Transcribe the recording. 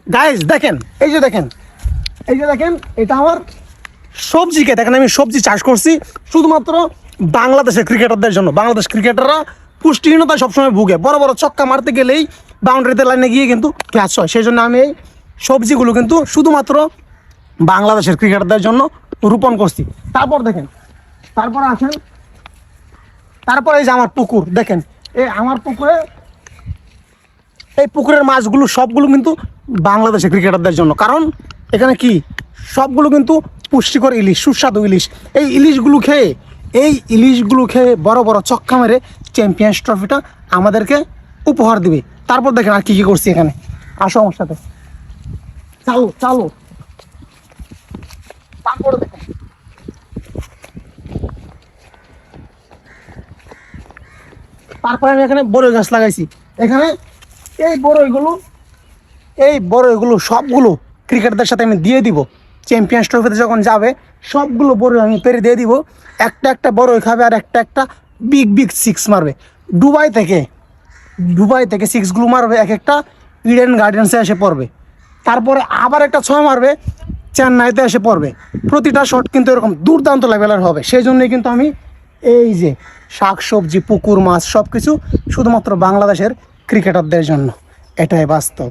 Guys দেখেন, এই যে দেখেন, এটা আমার সবজি ক্ষেত। এখানে আমি সবজি চাষ করছি শুধুমাত্র বাংলাদেশের ক্রিকেটারদের জন্য। বাংলাদেশ ক্রিকেটাররা পুষ্টিহীনতায় সবসময় ভুগে, বড় বড় ছক্কা মারতে গেলেই বাউন্ডারিতে লাইনে গিয়ে কিন্তু ক্যাচ হয়। সেই জন্য আমি এই সবজিগুলো কিন্তু শুধুমাত্র বাংলাদেশের ক্রিকেটারদের জন্য রোপণ করছি। তারপর দেখেন, তারপরে আসেন, তারপরে এই যে আমার পুকুর দেখেন, আমার পুকুরে, এই পুকুরের মাছগুলো সবগুলো কিন্তু বাংলাদেশের ক্রিকেটারদের জন্য। কারণ এখানে কি সবগুলো কিন্তু পুষ্টিকর ইলিশ, সুস্বাদু ইলিশ। এই ইলিশগুলো খেয়ে বড় বড় ছক্কা মেরে চ্যাম্পিয়ন্স ট্রফিটা আমাদেরকে উপহার দিবে। তারপর দেখেন আর কি কি করছি এখানে, আসো আমার সাথে, চালো। তারপরে দেখেন, তারপরে আমি এখানে বড়ই গাছ লাগাইছি। এখানে এই বড়ইগুলো সবগুলো ক্রিকেটারদের সাথে আমি দিয়ে দিব। চ্যাম্পিয়ন্স ট্রফিতে যখন যাবে সবগুলো বড়ই আমি পেরে দিয়ে দিব। একটা একটা বড়ই খাবে আর একটা একটা বিগ সিক্স মারবে। দুবাই থেকে সিক্সগুলো মারবে, এক একটা ইডেন গার্ডেন্সে এসে পড়বে। তারপরে আবার একটা ছয় মারবে, চেন্নাইতে এসে পড়বে। প্রতিটা শট কিন্তু এরকম দুর্দান্ত লেভেলের হবে। সেই জন্যই কিন্তু আমি এই যে শাকসবজি, পুকুর মাছ সব কিছু শুধুমাত্র বাংলাদেশের ক্রিকেটারদের জন্য। এটাই বাস্তব।